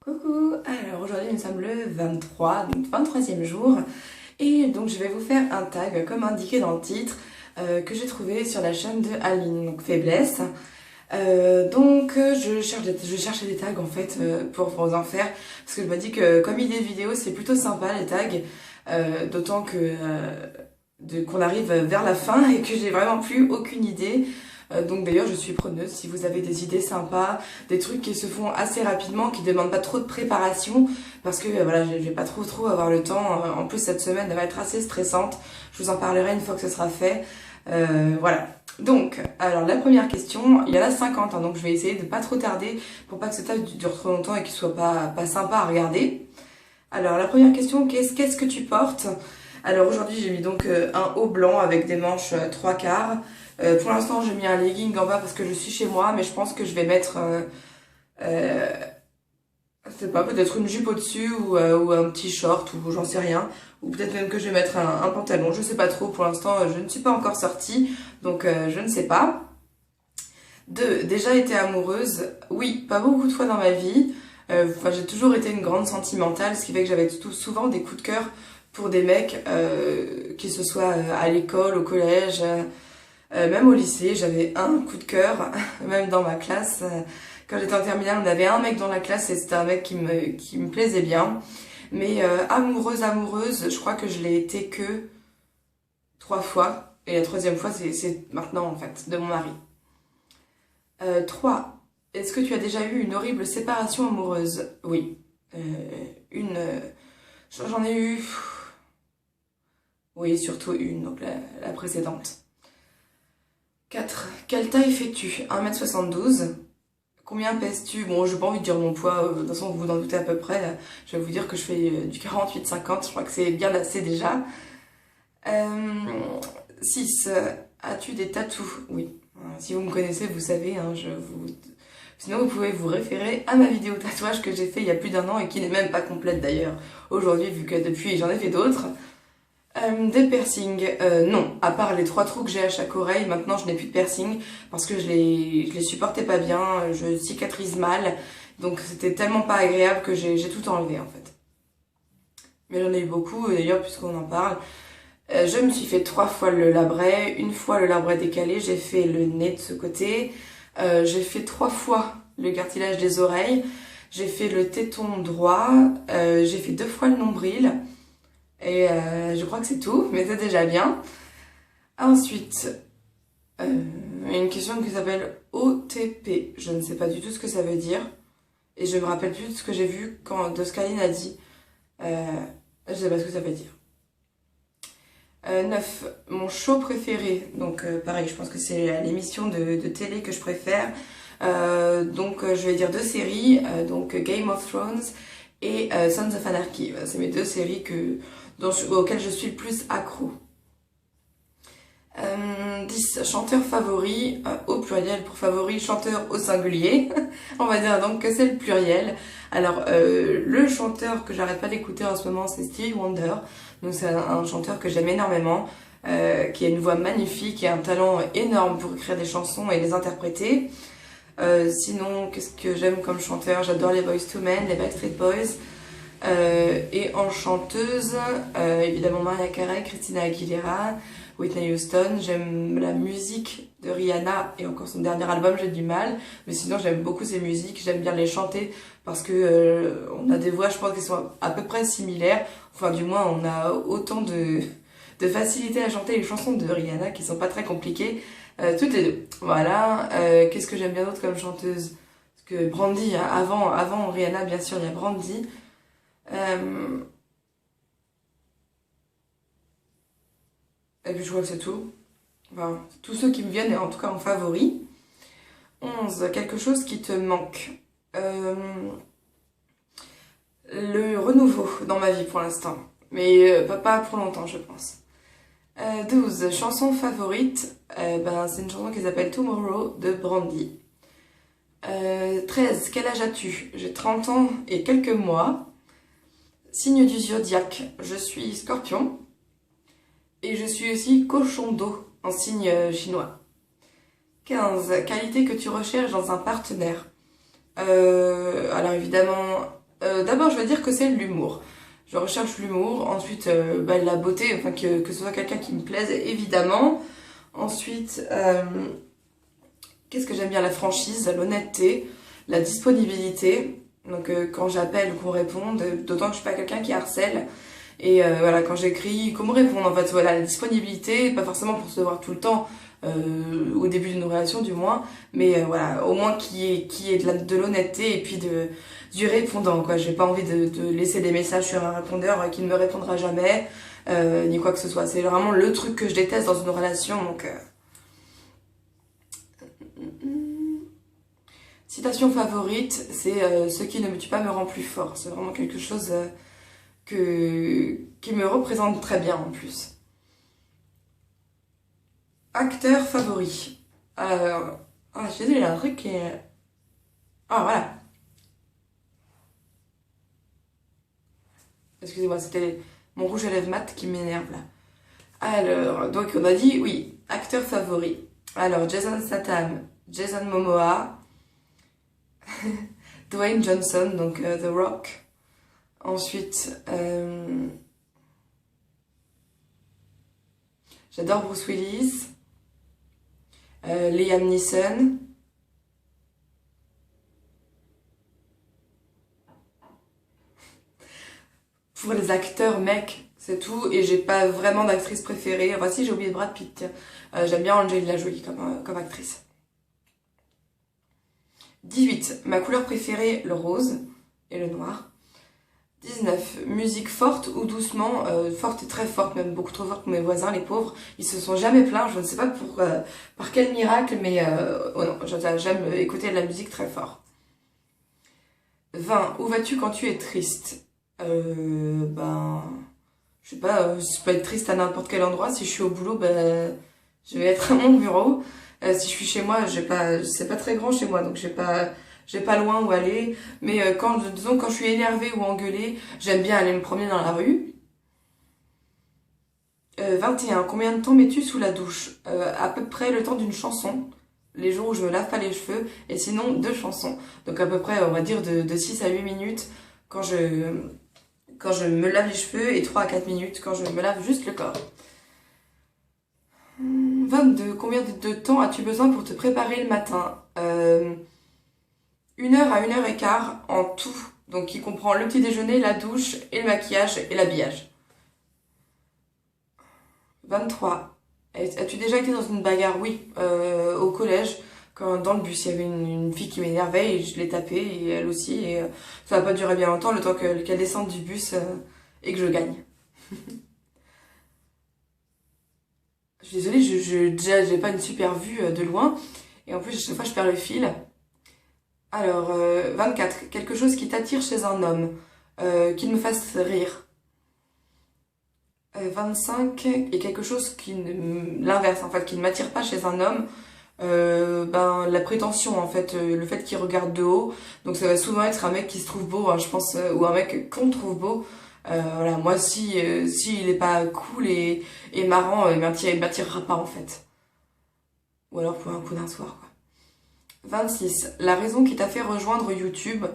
Coucou, alors aujourd'hui nous sommes le 23, donc 23e jour, et donc je vais vous faire un tag comme indiqué dans le titre que j'ai trouvé sur la chaîne de Aline, donc Faiblesse. Je cherchais des tags en fait pour vous en faire, parce que je me dis que comme idée vidéo c'est plutôt sympa les tags, d'autant que qu'on arrive vers la fin et que j'ai vraiment plus aucune idée. Donc d'ailleurs je suis preneuse si vous avez des idées sympas, des trucs qui se font assez rapidement, qui demandent pas trop de préparation, parce que voilà, je vais pas trop avoir le temps. En plus cette semaine elle va être assez stressante, je vous en parlerai une fois que ce sera fait. Voilà. Donc, alors la première question, il y en a 50, hein, donc je vais essayer de pas trop tarder pour pas que ce tag dure trop longtemps et qu'il soit pas sympa à regarder. Alors la première question, qu'est-ce que tu portes? Alors aujourd'hui j'ai mis donc un haut blanc avec des manches 3/4. Pour l'instant j'ai mis un legging en bas parce que je suis chez moi, mais je pense que je vais mettre, euh, je sais pas, peut-être une jupe au-dessus ou un petit short ou j'en sais rien. Ou peut-être même que je vais mettre un pantalon, je sais pas trop. Pour l'instant je ne suis pas encore sortie, donc je ne sais pas. Deux, déjà été amoureuse, oui, pas beaucoup de fois dans ma vie. Enfin, j'ai toujours été une grande sentimentale, ce qui fait que j'avais souvent des coups de cœur pour des mecs, que ce soit à l'école, au collège, même au lycée. J'avais un coup de cœur, même dans ma classe. Quand j'étais en terminale, on avait un mec dans la classe et c'était un mec qui me plaisait bien. Mais amoureuse, je crois que je l'ai été que 3 fois. Et la troisième fois, c'est maintenant en fait, de mon mari. 3. Est-ce que tu as déjà eu une horrible séparation amoureuse? Oui. Euh, j'en ai eu... Oui, surtout une, donc la précédente. 4. Quelle taille fais-tu? 1m72. Combien pèses-tu? Bon, j'ai pas envie de dire mon poids, de toute façon vous vous en doutez à peu près. Je vais vous dire que je fais du 48-50, je crois que c'est bien assez déjà. 6. As-tu des tatous? Oui. Si vous me connaissez, vous savez, hein, sinon, vous pouvez vous référer à ma vidéo tatouage que j'ai fait il y a plus d'1 an et qui n'est même pas complète d'ailleurs aujourd'hui, vu que depuis j'en ai fait d'autres. Des piercings, non, à part les 3 trous que j'ai à chaque oreille, maintenant je n'ai plus de piercing parce que je les supportais pas bien, je cicatrise mal, donc c'était tellement pas agréable que j'ai tout enlevé en fait. Mais j'en ai eu beaucoup, d'ailleurs puisqu'on en parle. Je me suis fait 3 fois le labret, une fois le labret décalé, j'ai fait le nez de ce côté, j'ai fait 3 fois le cartilage des oreilles, j'ai fait le téton droit, j'ai fait 2 fois le nombril, et je crois que c'est tout, mais c'est déjà bien. Ensuite, une question qui s'appelle OTP, je ne sais pas du tout ce que ça veut dire, et je me rappelle plus de ce que j'ai vu de ce qu'Aline a dit. Je sais pas ce que ça veut dire. 9. Mon show préféré. Donc pareil, je pense que c'est l'émission de télé que je préfère. Je vais dire 2 séries, donc Game of Thrones et Sons of Anarchy. Voilà, c'est mes 2 séries auxquelles je suis le plus accro. 10. Chanteur favori, au pluriel pour favori, chanteur au singulier. On va dire donc que c'est le pluriel. Alors, le chanteur que j'arrête pas d'écouter en ce moment, c'est Stevie Wonder. Donc c'est un chanteur que j'aime énormément, qui a une voix magnifique et un talent énorme pour écrire des chansons et les interpréter. Sinon, qu'est-ce que j'aime comme chanteur? J'adore les Boyz II Men, les Backstreet Boys. Et en chanteuse, évidemment Mariah Carey, Christina Aguilera, Whitney Houston. J'aime la musique de Rihanna et encore son dernier album, j'ai du mal. Mais sinon, j'aime beaucoup ses musiques, j'aime bien les chanter parce que on a des voix, je pense, qui sont à peu près similaires. Enfin, du moins, on a autant de facilité à chanter les chansons de Rihanna qui sont pas très compliquées, toutes les deux. Voilà. Qu'est-ce que j'aime bien d'autre comme chanteuse? Parce que Brandy, hein, avant Rihanna, bien sûr, il y a Brandy. Euh, et puis je crois que c'est tout. Enfin, tous ceux qui me viennent, en tout cas en favori. 11. Quelque chose qui te manque. Euh, le renouveau dans ma vie pour l'instant. Mais pas pour longtemps, je pense. 12. Chanson favorite. C'est une chanson qui s'appelle Tomorrow de Brandy. 13. Quel âge as-tu? J'ai 30 ans et quelques mois. Signe du zodiaque. Je suis Scorpion. Et je suis aussi cochon d'eau en signe chinois. 15. Qualité que tu recherches dans un partenaire. Alors évidemment, D'abord, je vais dire que c'est l'humour. Je recherche l'humour, ensuite la beauté, enfin que ce soit quelqu'un qui me plaise, évidemment. Ensuite, qu'est-ce que j'aime bien? La franchise, l'honnêteté, la disponibilité. Donc quand j'appelle, qu'on réponde, d'autant que je suis pas quelqu'un qui harcèle. Et voilà, quand j'écris, qu'on me réponde en fait, voilà, la disponibilité, pas forcément pour se voir tout le temps, au début d'une relation du moins, mais voilà, au moins qui est de l'honnêteté et puis du répondant, quoi. J'ai pas envie de laisser des messages sur un répondeur qui ne me répondra jamais, ni quoi que ce soit. C'est vraiment le truc que je déteste dans une relation, donc... Citation favorite, c'est ce qui ne me tue pas me rend plus fort. C'est vraiment quelque chose qui me représente très bien en plus. Acteur favori. Je suis désolée, il y a un truc qui est... Ah, voilà. Excusez-moi, c'était mon rouge à lèvres mat qui m'énerve là. Alors, donc on a dit, oui, acteur favori. Alors, Jason Statham, Jason Momoa, Dwayne Johnson, donc The Rock. Ensuite, j'adore Bruce Willis, Liam Neeson. Pour les acteurs mecs, c'est tout. Et j'ai pas vraiment d'actrice préférée. Enfin si, j'ai oublié Brad Pitt, tiens. J'aime bien Angelina Jolie comme actrice. 18. Ma couleur préférée, le rose et le noir. 19. Musique forte ou doucement, forte et très forte, même beaucoup trop forte pour mes voisins, les pauvres. Ils se sont jamais plaints, je ne sais pas par quel miracle, mais oh non, j'aime écouter de la musique très fort. 20. Où vas-tu quand tu es triste? Je sais pas, je peux être triste à n'importe quel endroit. Si je suis au boulot, je vais être à mon bureau. Si je suis chez moi, c'est pas très grand chez moi, donc j'ai pas loin où aller. Mais disons, quand je suis énervée ou engueulée, j'aime bien aller me promener dans la rue. 21. Combien de temps mets-tu sous la douche? À peu près le temps d'une chanson. Les jours où je me lave pas les cheveux, et sinon 2 chansons. Donc à peu près, on va dire de 6 à 8 minutes quand je me lave les cheveux et 3 à 4 minutes quand je me lave juste le corps. 22. Combien de temps as-tu besoin pour te préparer le matin? 1 heure à 1 heure et quart en tout. Donc qui comprend le petit déjeuner, la douche et le maquillage et l'habillage. 23. As-tu déjà été dans une bagarre? Oui, au collège. Quand dans le bus, il y avait une fille qui m'énervait et je l'ai tapée et elle aussi. Et ça n'a pas duré bien longtemps, le temps qu'elle descende du bus et que je gagne. Je suis désolée, déjà j'ai pas une super vue de loin. Et en plus, à chaque fois, je perds le fil. Alors, 24. Quelque chose qui t'attire chez un homme. Qu'il me fasse rire. 25. Et quelque chose l'inverse, en fait, qui ne m'attire pas chez un homme. La prétention, en fait, le fait qu'il regarde de haut. Donc ça va souvent être un mec qui se trouve beau, hein, je pense, ou un mec qu'on trouve beau. Voilà, moi, si il est pas cool et marrant, il m'attirera pas, en fait. Ou alors pour un coup d'un soir, quoi. 26. La raison qui t'a fait rejoindre YouTube.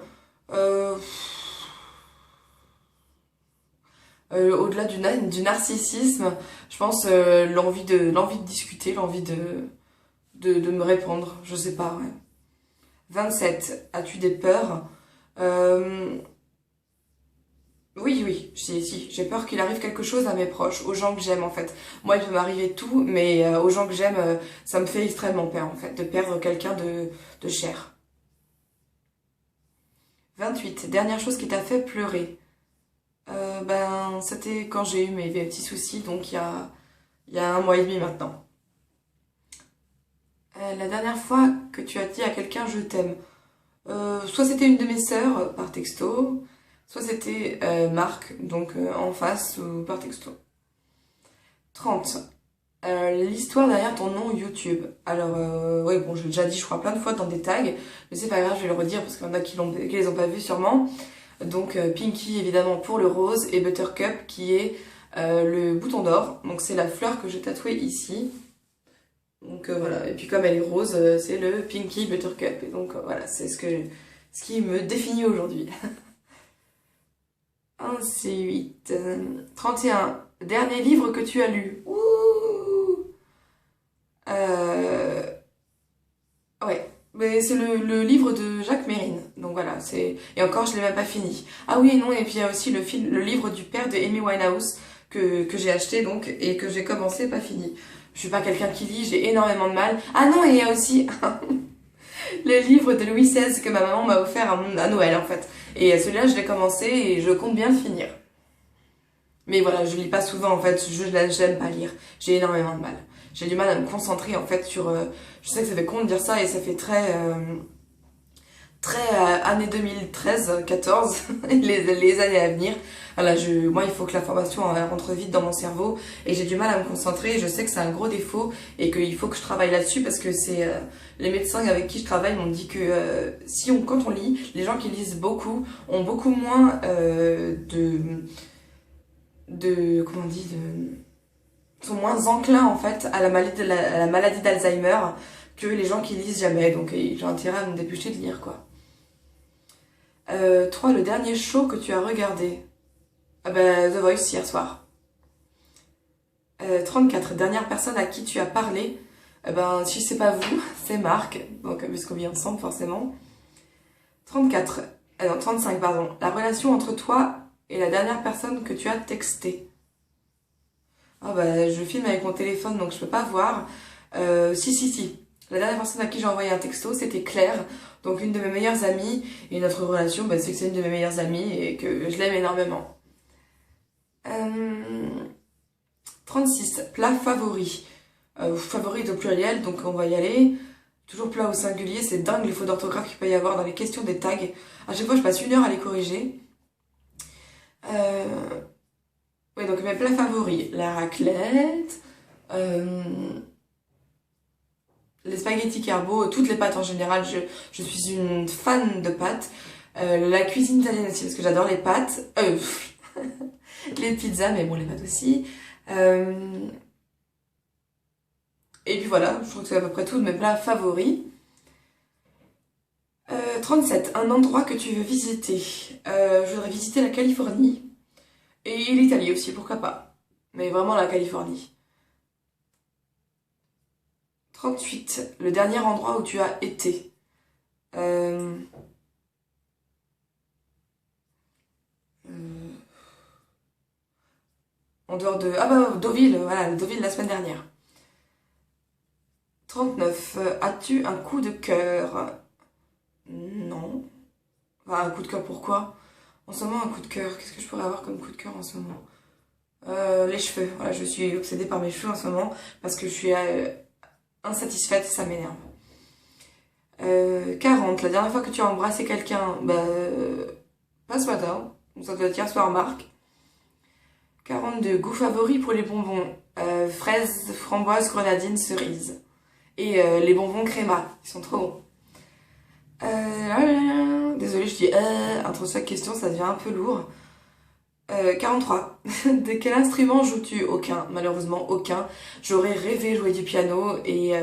Au-delà du narcissisme, je pense l'envie de discuter, l'envie de me répondre, je sais pas, ouais. 27. As-tu des peurs? Oui, si, j'ai peur qu'il arrive quelque chose à mes proches, aux gens que j'aime en fait. Moi, il peut m'arriver tout, mais aux gens que j'aime, ça me fait extrêmement peur en fait, de perdre quelqu'un de cher. 28. Dernière chose qui t'a fait pleurer. C'était quand j'ai eu mes petits soucis, donc il y a 1 mois et demi maintenant. La dernière fois que tu as dit à quelqu'un je t'aime, soit c'était une de mes sœurs par texto, soit c'était Marc, donc en face ou par texto. 30. L'histoire derrière ton nom YouTube. Alors, ouais, bon, je l'ai déjà dit, je crois, plein de fois dans des tags, mais c'est pas grave, je vais le redire parce qu'il y en a qui les ont pas vus sûrement. Donc, Pinky, évidemment, pour le rose, et Buttercup, qui est le bouton d'or. Donc, c'est la fleur que j'ai tatouée ici. Donc, voilà. Et puis, comme elle est rose, c'est le Pinky Buttercup. Et donc, voilà, c'est ce qui me définit aujourd'hui. 1, c'est 8. 31. Dernier livre que tu as lu. Ouh. Euh, ouais. Mais c'est le livre de Jacques Mérine. Donc voilà, c'est. Et encore, je l'ai même pas fini. Ah oui, et non, et puis il y a aussi le livre du père de Amy Winehouse que j'ai acheté donc et que j'ai commencé, pas fini. Je suis pas quelqu'un qui lit, j'ai énormément de mal. Ah non, et il y a aussi le livre de Louis XVI que ma maman m'a offert à Noël en fait. Et celui-là, je l'ai commencé et je compte bien le finir. Mais voilà, je lis pas souvent en fait, j'aime pas lire. J'ai énormément de mal. J'ai du mal à me concentrer en fait sur... je sais que ça fait con de dire ça et ça fait très année 2013, 14, les années à venir. Voilà, moi il faut que l'information rentre vite dans mon cerveau et j'ai du mal à me concentrer. Je sais que c'est un gros défaut et qu'il faut que je travaille là-dessus parce que c'est les médecins avec qui je travaille m'ont dit que quand on lit, les gens qui lisent beaucoup ont beaucoup moins comment on dit sont moins enclins en fait à la maladie d'Alzheimer que les gens qui lisent jamais. Donc j'ai intérêt à me dépêcher de lire quoi. 3. Le dernier show que tu as regardé. Ah ben, The Voice hier soir. 34. Dernière personne à qui tu as parlé. Ben, si c'est pas vous, c'est Marc. Donc, puisqu'on vit ensemble, forcément. 34. Non, 35, pardon. La relation entre toi et la dernière personne que tu as texté. Ah ben, je filme avec mon téléphone, donc je peux pas voir. Si. La dernière personne à qui j'ai envoyé un texto, c'était Claire, donc une de mes meilleures amies. Et notre relation, c'est que c'est une de mes meilleures amies et que je l'aime énormément. 36. Plat favori. Favori au pluriel, donc on va y aller. Toujours plat au singulier, c'est dingue les fautes d'orthographe qu'il peut y avoir dans les questions des tags. À chaque fois, je passe 1 heure à les corriger. Oui, donc mes plats favoris. La raclette, les spaghettis carbo, toutes les pâtes en général. Je suis une fan de pâtes. La cuisine italienne aussi, parce que j'adore les pâtes. Les pizzas, mais bon, les pâtes aussi. Et puis voilà, je trouve que c'est à peu près tout de mes plats favoris. 37. Un endroit que tu veux visiter. Je voudrais visiter la Californie. Et l'Italie aussi, pourquoi pas. Mais vraiment la Californie. 38. Le dernier endroit où tu as été. Euh, En dehors de... Ah bah, Deauville, voilà, Deauville la semaine dernière. 39. As-tu un coup de cœur? Non. Enfin, un coup de cœur, pourquoi? En ce moment, un coup de cœur. Qu'est-ce que je pourrais avoir comme coup de cœur en ce moment? Les cheveux. Voilà, je suis obsédée par mes cheveux en ce moment parce que je suis insatisfaite, ça m'énerve. 40. La dernière fois que tu as embrassé quelqu'un, pas ce matin. Ça doit être hier soir, Marc. 42. Goût favori pour les bonbons. Fraises, framboises, grenadines, cerises. Et les bonbons créma. Ils sont trop bons. Désolée, je dis entre chaque question, ça devient un peu lourd. 43. De quel instrument joues-tu? Aucun, malheureusement aucun. J'aurais rêvé jouer du piano et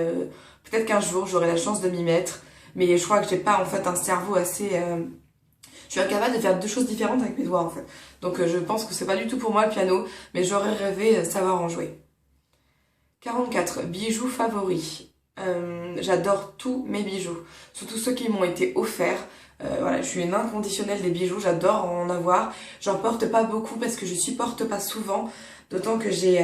peut-être qu'un jour j'aurai la chance de m'y mettre. Mais je crois que j'ai pas en fait un cerveau assez... Je suis incapable de faire 2 choses différentes avec mes doigts en fait. Donc je pense que c'est pas du tout pour moi le piano, mais j'aurais rêvé savoir en jouer. 44. Bijoux favoris. J'adore tous mes bijoux, surtout ceux qui m'ont été offerts. Voilà, je suis une inconditionnelle des bijoux, j'adore en avoir. J'en porte pas beaucoup parce que je supporte pas souvent, d'autant que j'ai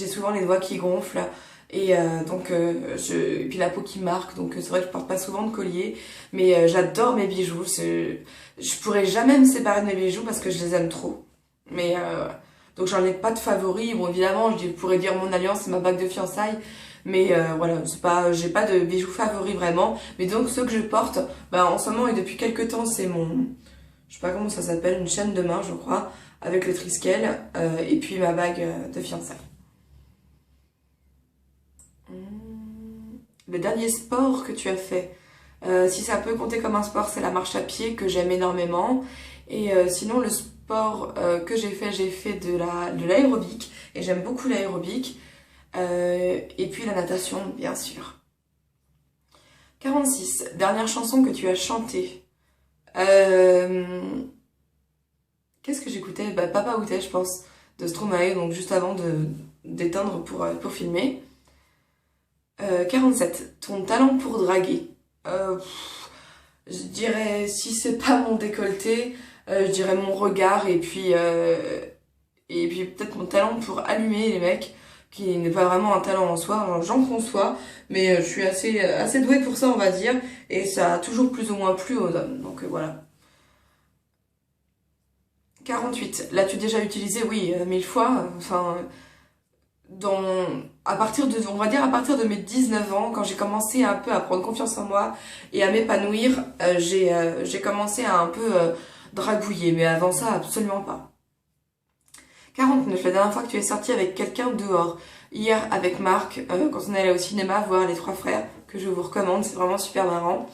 souvent les doigts qui gonflent et et puis la peau qui marque, donc c'est vrai que je porte pas souvent de collier, mais j'adore mes bijoux. Je pourrais jamais me séparer de mes bijoux parce que je les aime trop. Mais donc j'en ai pas de favoris. Bon, évidemment, je pourrais dire mon alliance, ma bague de fiançailles. Mais voilà, j'ai pas de bijoux favoris vraiment. Mais donc ceux que je porte, en ce moment et depuis quelques temps, c'est je sais pas comment ça s'appelle, une chaîne de main, je crois, avec le triskel, et puis ma bague de fiançailles. Le dernier sport que tu as fait, si ça peut compter comme un sport, c'est la marche à pied que j'aime énormément. Et sinon, le sport que j'ai fait de l'aérobic, et j'aime beaucoup l'aérobic. Et puis la natation, bien sûr. 46. Dernière chanson que tu as chantée. Qu'est-ce que j'écoutais? c'était Papa Outé, je pense, de Stromae, donc juste avant d'éteindre pour filmer. 47. Ton talent pour draguer. Je dirais, si c'est pas mon décolleté, je dirais mon regard et puis peut-être mon talent pour allumer les mecs, qui n'est pas vraiment un talent en soi, hein, j'en conçois, mais je suis assez douée pour ça, on va dire, et ça a toujours plus ou moins plu aux hommes, donc voilà. 48. L'as-tu déjà utilisé? Oui, 1000 fois. Enfin, à partir de, on va dire à partir de mes 19 ans, quand j'ai commencé un peu à prendre confiance en moi et à m'épanouir, j'ai commencé à un peu dragouiller, mais avant ça, absolument pas. 49. La dernière fois que tu es sorti avec quelqu'un dehors. Hier avec Marc, quand on est allé au cinéma voir Les Trois Frères, que je vous recommande, c'est vraiment super marrant.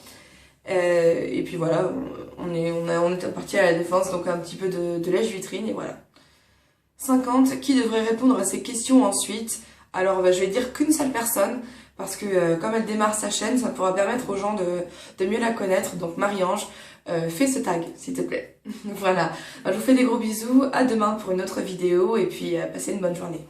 Et puis voilà, on est parti à la Défense, donc un petit peu de lèche-vitrine, et voilà. 50. Qui devrait répondre à ces questions ensuite? Alors je vais dire qu'une seule personne, parce que comme elle démarre sa chaîne, ça pourra permettre aux gens de mieux la connaître. Donc Marie-Ange, fais ce tag, s'il te plaît. Voilà, je vous fais des gros bisous, à demain pour une autre vidéo, et puis passez une bonne journée.